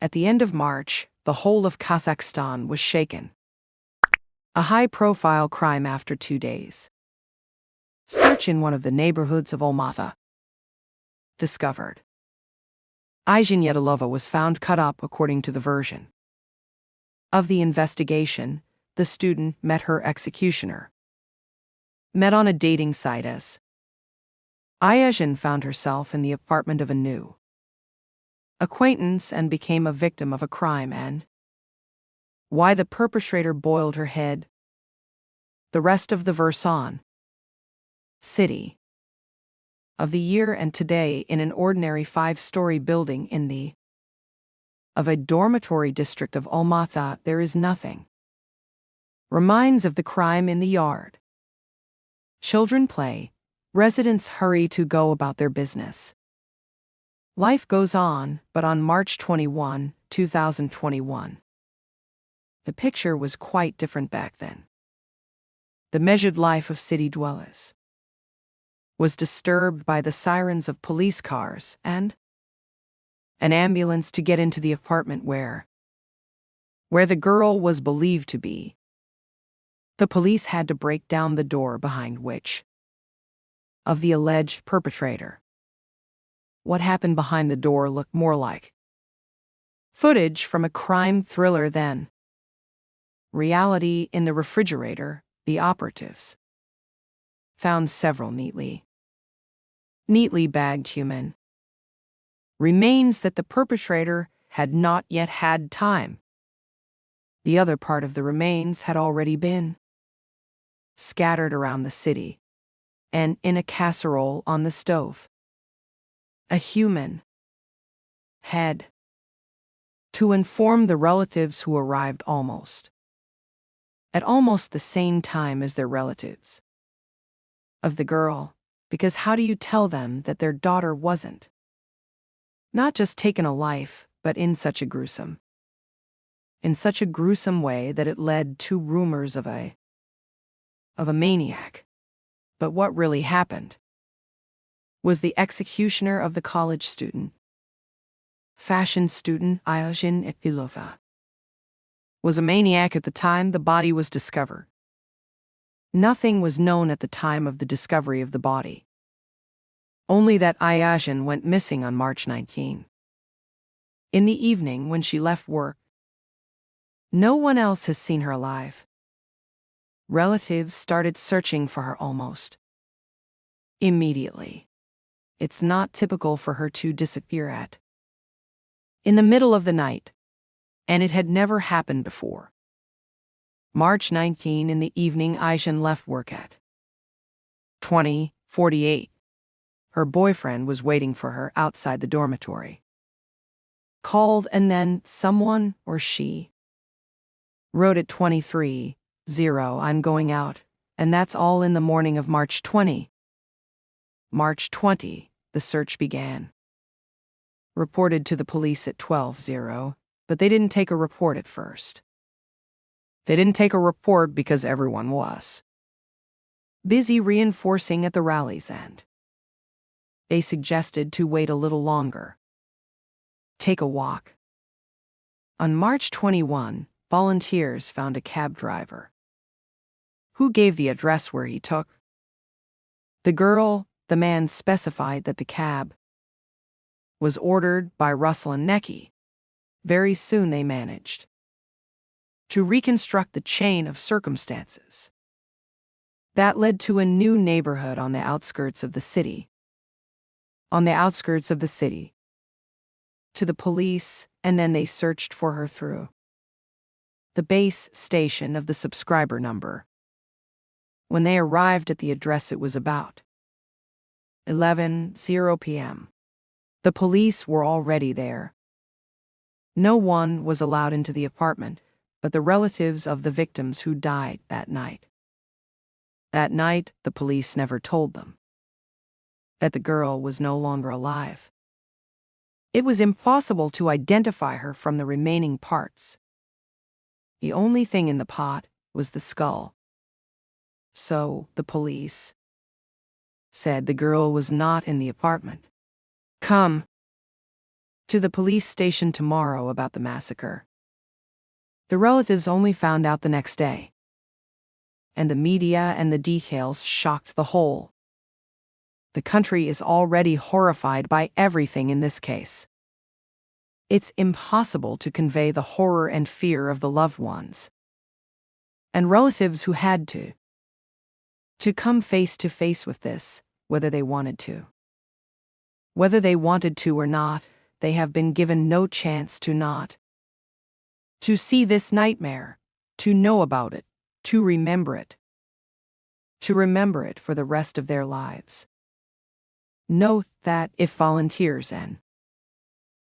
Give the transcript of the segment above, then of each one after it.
At the end of March, the whole of Kazakhstan was shaken. A high-profile crime after 2 days. Search in one of the neighborhoods of Almaty. Discovered. Aysin Yedilova was found cut up according to the version of the investigation. The student met her executioner. Met on a dating site as Aysin found herself in the apartment of a new acquaintance and became a victim of a crime, and why the perpetrator boiled her head. The rest of the verse on city of the year and today in an ordinary 5-story building in the of a dormitory district of Almaty there is nothing. Reminds of the crime in the yard. Children play, residents hurry to go about their business. Life goes on, but on March 21, 2021. The picture was quite different back then. The measured life of city dwellers was disturbed by the sirens of police cars and an ambulance to get into the apartment where the girl was believed to be. The police had to break down the door behind which of the alleged perpetrator. What happened behind the door looked more like footage from a crime thriller than reality. In the refrigerator, the operatives found several neatly bagged human remains that the perpetrator had not yet had time. The other part of the remains had already been scattered around the city and in a casserole on the stove. A human head to inform the relatives who arrived at almost the same time as their relatives of the girl, because how do you tell them that their daughter wasn't not just taken a life, but in such a gruesome way that it led to rumors of a maniac. But what really happened was the executioner of the college student, fashion student Aysin Yedilova, was a maniac at the time the body was discovered. Nothing was known at the time of the discovery of the body. Only that Aysin went missing on March 19. In the evening when she left work. No one else has seen her alive. Relatives started searching for her almost immediately. It's not typical for her to disappear in the middle of the night, and it had never happened before. March 19 in the evening, Aysin left work at 20:48. Her boyfriend was waiting for her outside the dormitory. Called, and then someone or she wrote at 23:00, I'm going out, and that's all. In the morning of March 20, the search began. Reported to the police at 12:00, but they didn't take a report at first. They didn't take a report because everyone was busy reinforcing at the rallies, and they suggested to wait a little longer. Take a walk. On March 21, volunteers found a cab driver who gave the address where he took the girl. The man specified that the cab was ordered by Russell and Necky. Very soon they managed to reconstruct the chain of circumstances that led to a new neighborhood on the outskirts of the city. To the police, and then they searched for her through the base station of the subscriber number. When they arrived at the address, it was about 11:00 p.m. The police were already there. No one was allowed into the apartment but the relatives of the victims who died that night. That night, the police never told them that the girl was no longer alive. It was impossible to identify her from the remaining parts. The only thing in the pot was the skull. So, the police said the girl was not in the apartment. Come to the police station tomorrow about the massacre. The relatives only found out the next day. And the media and the details shocked the whole. The country is already horrified by everything in this case. It's impossible to convey the horror and fear of the loved ones and relatives who had to come face to face with this, whether they wanted to. Whether they wanted to or not, they have been given no chance to not. To see this nightmare, to know about it, to remember it. To remember it for the rest of their lives. Note that if volunteers and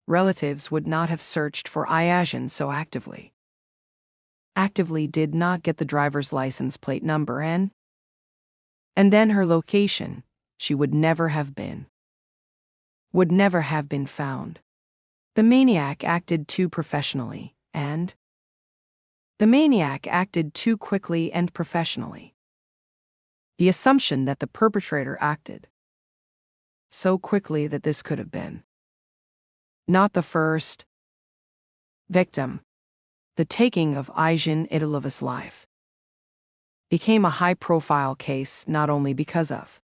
relatives would not have searched for Ayazhin so actively did not get the driver's license plate number and then her location, she would never have been found. The maniac acted too professionally, and the maniac acted too quickly and professionally. The assumption that the perpetrator acted so quickly that this could have been not the first victim, the taking of Ayazhin Idilova's life, became a high-profile case not only because of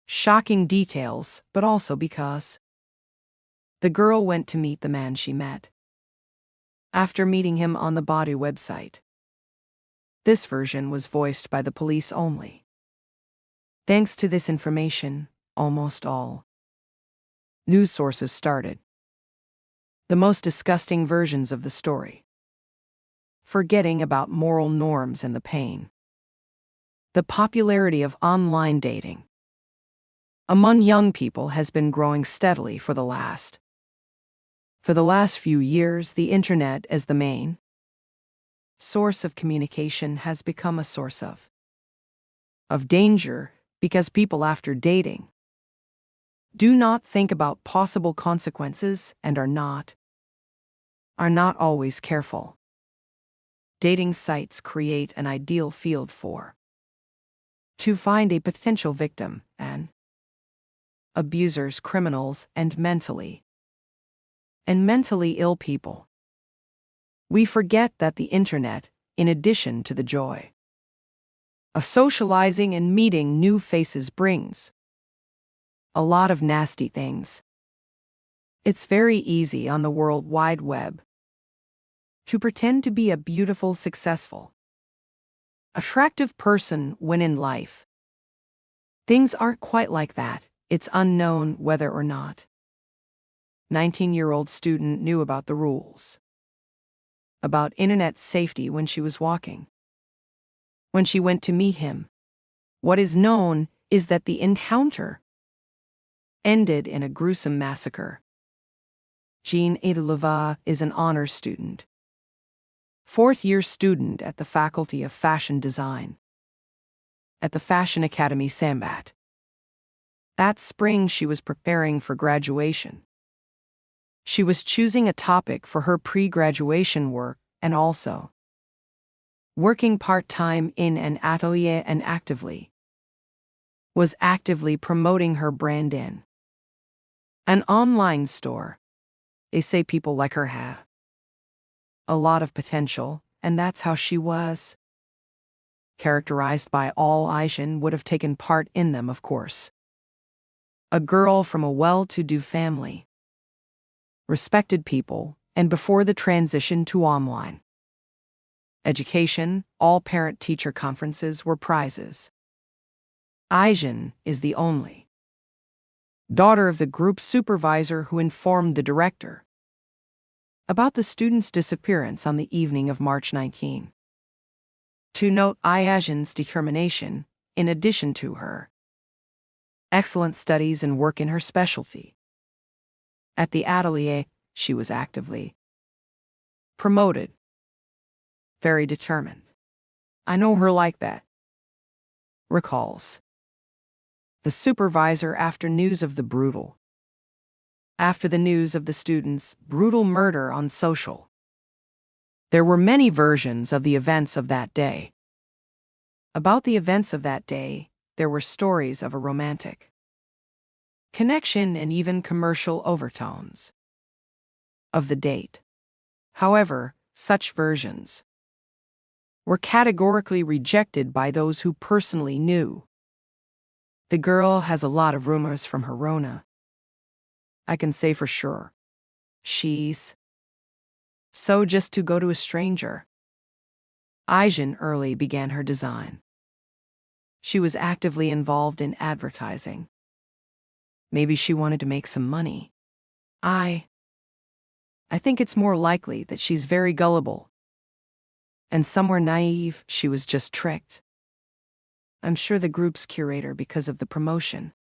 shocking details, but also because the girl went to meet the man she met after meeting him on the body website. This version was voiced by the police only. Thanks to this information, almost all news sources started the most disgusting versions of the story, forgetting about moral norms and the pain. The popularity of online dating among young people has been growing steadily for the last few years. The internet as the main source of communication has become a source of danger, because people after dating do not think about possible consequences and are not always careful. Dating sites create an ideal field to find a potential victim and abusers, criminals, and mentally ill people. We forget that the internet, in addition to the joy of socializing and meeting new faces, brings a lot of nasty things. It's very easy on the World Wide Web to pretend to be a beautiful, successful, attractive person when in life things aren't quite like that. It's unknown whether or not 19-year-old student knew about the rules about internet safety when she was walking. When she went to meet him, what is known is that the encounter ended in a gruesome massacre. Jean Idilova is an honors student, fourth-year student at the Faculty of Fashion Design at the Fashion Academy Sambat. That spring she was preparing for graduation. She was choosing a topic for her pre-graduation work and also working part-time in an atelier and was actively promoting her brand in an online store. They say people like her have a lot of potential, and that's how she was characterized by all. Ayazhin would have taken part in them, of course. A girl from a well-to-do family, respected people, and before the transition to online education, all parent-teacher conferences were prizes. Ayazhin is the only daughter of the group supervisor who informed the director about the student's disappearance on the evening of March 19. To note Ayazhin's determination, in addition to her excellent studies and work in her specialty. At the atelier, she was actively promoted. Very determined. I know her like that. Recalls the supervisor after the news of the student's brutal murder on social. There were many versions of the events of that day. About the events of that day, there were stories of a romantic connection and even commercial overtones. of the date. However, such versions were categorically rejected by those who personally knew. The girl has a lot of rumors from her Rona. I can say for sure. She's so just to go to a stranger. Aijen early began her design. She was actively involved in advertising. Maybe she wanted to make some money. I think it's more likely that she's very gullible. And somewhere naive, she was just tricked. I'm sure the group's curator because of the promotion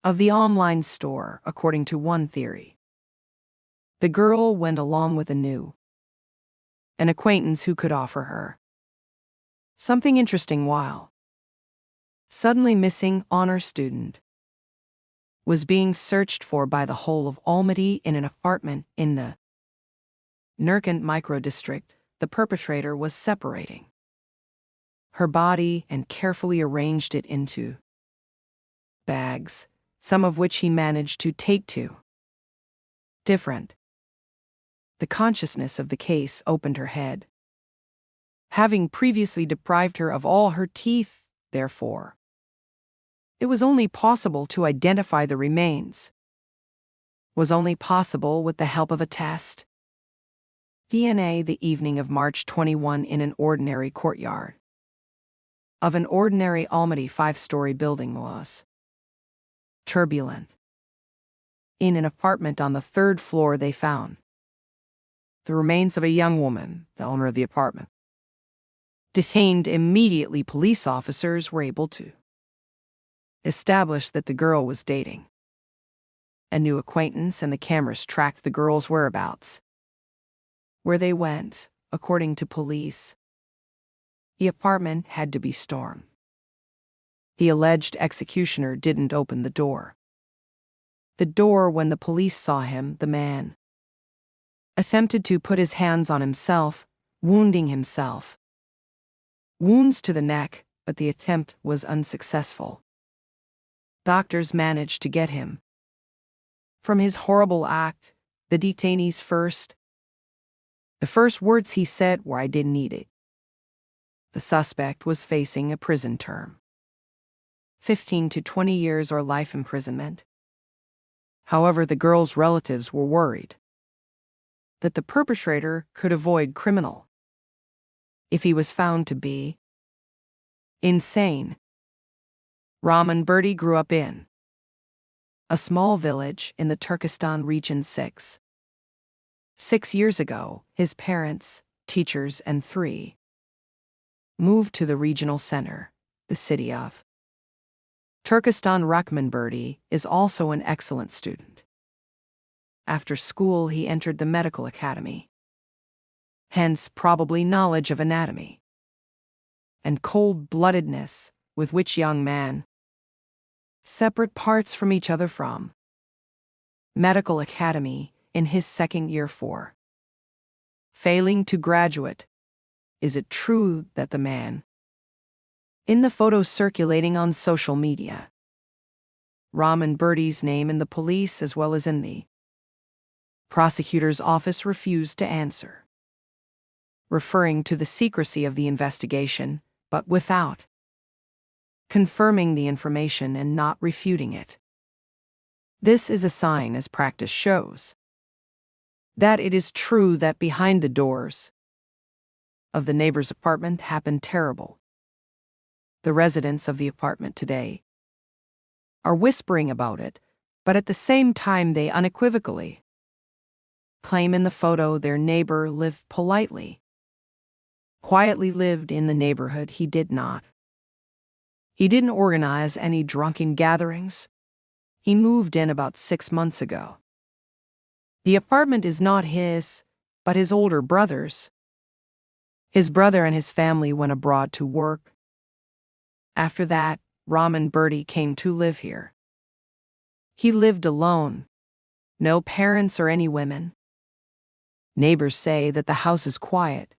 of the online store, according to one theory. The girl went along with an acquaintance who could offer her something interesting while suddenly missing honor student was being searched for by the whole of Almaty in an apartment in the Nurkant microdistrict. The perpetrator was separating her body and carefully arranged it into bags, some of which he managed to take to different. The consciousness of the case opened her head. Having previously deprived her of all her teeth, therefore, it was only possible to identify the remains. Was only possible with the help of a test. DNA the evening of March 21 in an ordinary courtyard of an ordinary Almaty 5-story building was turbulent. In an apartment on the 3rd floor they found the remains of a young woman, the owner of the apartment. Detained immediately, police officers were able to establish that the girl was dating a new acquaintance, and the cameras tracked the girl's whereabouts. Where they went, according to police, the apartment had to be stormed. The alleged executioner didn't open the door. When the police saw him, the man attempted to put his hands on himself, wounding himself. Wounds to the neck, but the attempt was unsuccessful. Doctors managed to get him from his horrible act. The detainee's the first words he said were, "I didn't need it." The suspect was facing a prison term, 15 to 20 years or life imprisonment. However, the girl's relatives were worried that the perpetrator could avoid criminal if he was found to be insane. Rahman Berdi grew up in a small village in the Turkestan region. 6 years ago, his parents, teachers, and 3 moved to the regional center, the city of Turkestan. Rahman Berdi is also an excellent student. After school, he entered the medical academy. Hence, probably knowledge of anatomy and cold-bloodedness with which young man separate parts from each other from medical academy in his 2nd year for failing to graduate. Is it true that the man in the photo circulating on social media, Rahman Berdi's name in the police as well as in the prosecutor's office, refused to answer, referring to the secrecy of the investigation, but without confirming the information and not refuting it. This is a sign, as practice shows, that it is true that behind the doors of the neighbor's apartment happened terrible. The residents of the apartment today are whispering about it, but at the same time they unequivocally claim in the photo their neighbor lived politely, quietly lived in the neighborhood. He did not. He didn't organize any drunken gatherings. He moved in about 6 months ago. The apartment is not his, but his older brother's. His brother and his family went abroad to work. After that, Rahman Berdi came to live here. He lived alone. No parents or any women. Neighbors say that the house is quiet.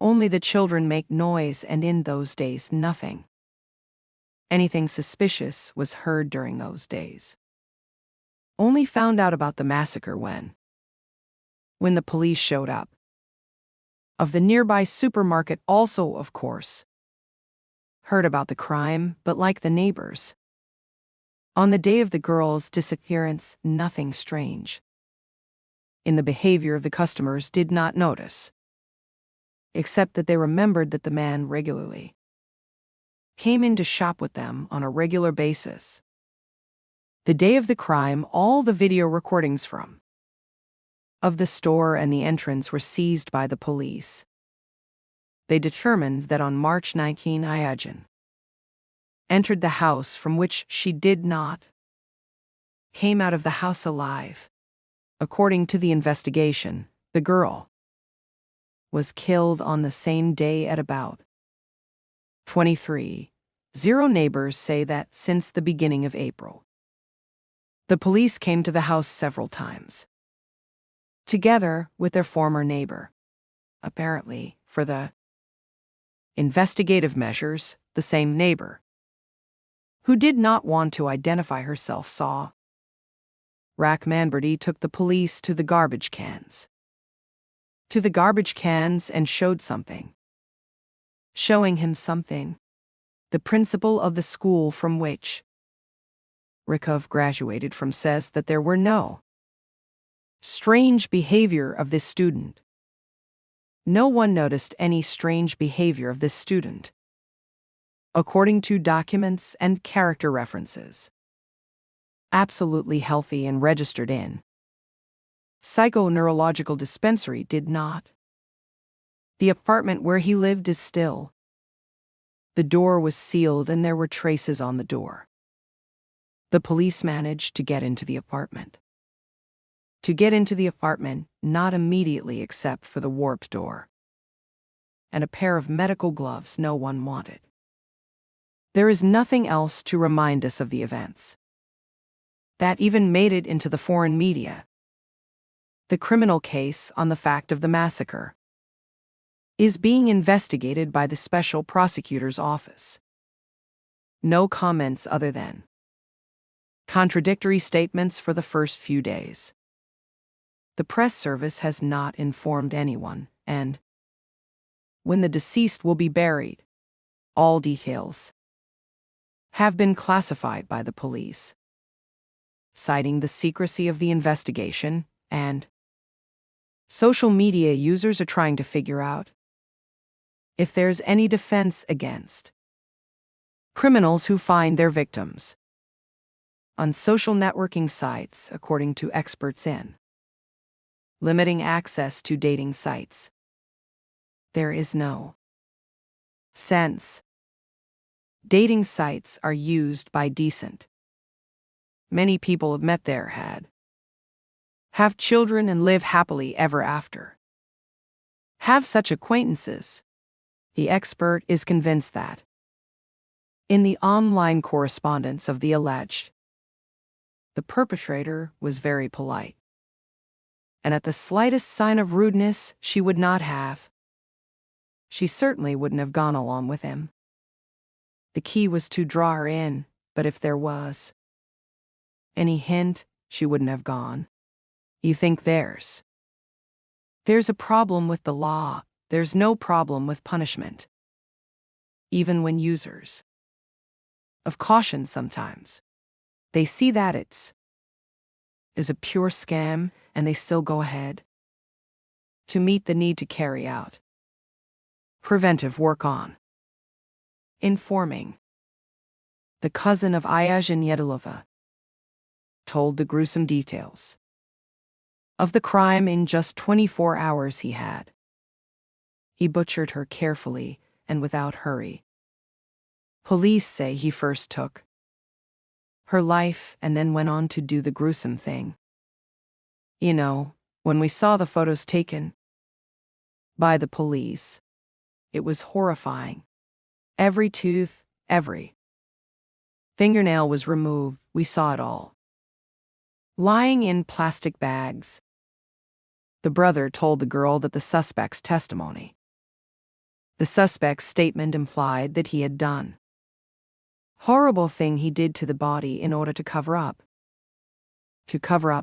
Only the children make noise, and in those days anything suspicious was heard during those days. Only found out about the massacre when when the police showed up. Of the nearby supermarket also, of course. Heard about the crime, but like the neighbors. On the day of the girl's disappearance, nothing strange in the behavior of the customers did not notice, except that they remembered that the man regularly came in to shop with them on a regular basis. The day of the crime, all the video recordings of the store and the entrance were seized by the police. They determined that on March 19, Ayajin entered the house from which she did not came out of the house alive. According to the investigation, the girl was killed on the same day at about 23:00. Neighbors say that since the beginning of April, the police came to the house several times, together with their former neighbor, apparently for the investigative measures. The same neighbor, who did not want to identify herself, saw Manberdy took the police to the garbage cans. And showed something. Showing him something. The principal of the school from which Rykov graduated from says that there were no strange behavior of this student. No one noticed any strange behavior of this student, according to documents and character references. Absolutely healthy and registered in psychoneurological dispensary did not. The apartment where he lived is still. The door was sealed and there were traces on the door. The police managed to get into the apartment. Not immediately except for the warped door and a pair of medical gloves no one wanted. There is nothing else to remind us of the events that even made it into the foreign media. The criminal case on the fact of the massacre is being investigated by the Special Prosecutor's Office. No comments other than contradictory statements for the first few days. The press service has not informed anyone, and when the deceased will be buried, all details have been classified by the police, citing the secrecy of the investigation, and social media users are trying to figure out if there's any defense against criminals who find their victims on social networking sites, according to experts in limiting access to dating sites. There is no sense. Dating sites are used by decent. Many people have met there, have children and live happily ever after. Have such acquaintances. The expert is convinced that in the online correspondence of the alleged, the perpetrator was very polite, and at the slightest sign of rudeness she would not have. She certainly wouldn't have gone along with him. The key was to draw her in, but if there was any hint, she wouldn't have gone. You think there's a problem with the law. There's no problem with punishment. Even when users of caution sometimes, they see that it's a pure scam and they still go ahead to meet the need to carry out preventive work on informing. The cousin of Ayajin Yedilova told the gruesome details of the crime in just 24 hours he had. He butchered her carefully and without hurry. Police say he first took her life and then went on to do the gruesome thing. You know, when we saw the photos taken by the police, it was horrifying. Every tooth, every fingernail was removed. We saw it all, lying in plastic bags. The brother told the girl that the suspect's statement implied that he had done horrible thing he did to the body in order to cover up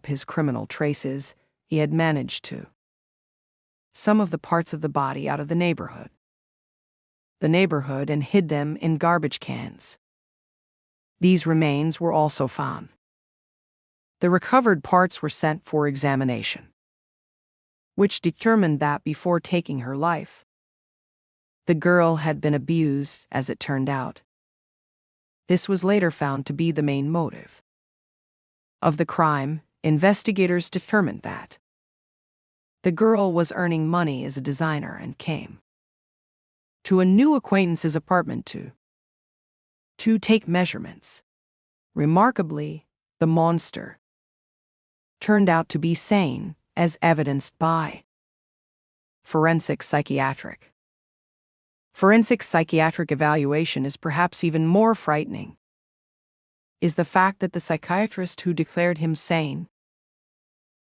his criminal traces. He had managed to some of the parts of the body out of the neighborhood and hid them in garbage cans. These remains were also found. The recovered parts were sent for examination, which determined that before taking her life, the girl had been abused, as it turned out. This was later found to be the main motive of the crime. Investigators determined that the girl was earning money as a designer and came to a new acquaintance's apartment to take measurements. Remarkably, the monster turned out to be sane, as evidenced by forensic psychiatric evaluation. Is perhaps even more frightening is the fact that the psychiatrist who declared him sane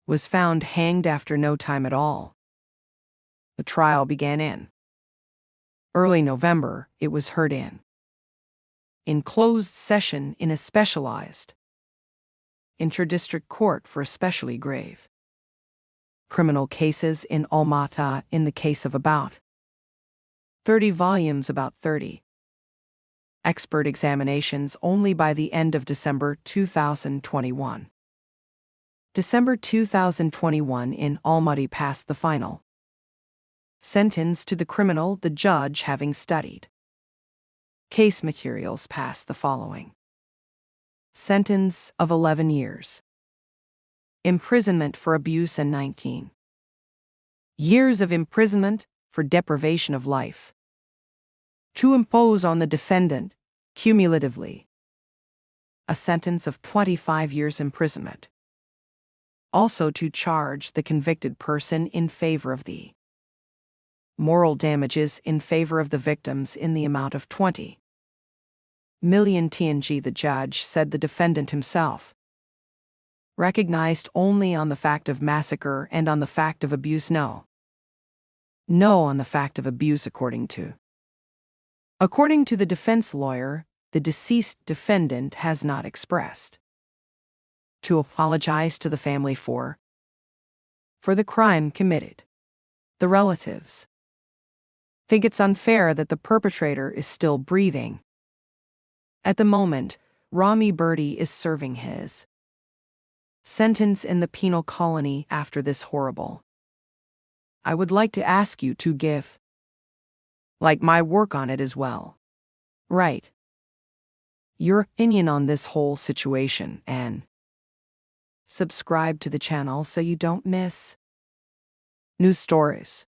was found hanged after no time at all. The trial began in early November. It was heard in closed session in a specialized interdistrict court for especially grave criminal cases in Almaty. In the case of about 30 volumes, about 30 expert examinations. Only by the end of December 2021 in Almaty passed the final sentence to the criminal. The judge, having studied case materials, passed the following sentence of 11 years imprisonment for abuse and 19 years of imprisonment for deprivation of life, to impose on the defendant, cumulatively, a sentence of 25 years imprisonment. Also to charge the convicted person in favor of the moral damages in favor of the victims in the amount of 20 million TNG. The judge said the defendant himself recognized only on the fact of massacre and on the fact of abuse no on the fact of abuse. According to the defense lawyer, the deceased defendant has not expressed to apologize to the family for the crime committed. The relatives think it's unfair that the perpetrator is still breathing. At the moment, Rami Birdi is serving his sentence in the penal colony after this horrible. I would like to ask you to give my work on it as well. Right. Your opinion on this whole situation, and subscribe to the channel so you don't miss new stories.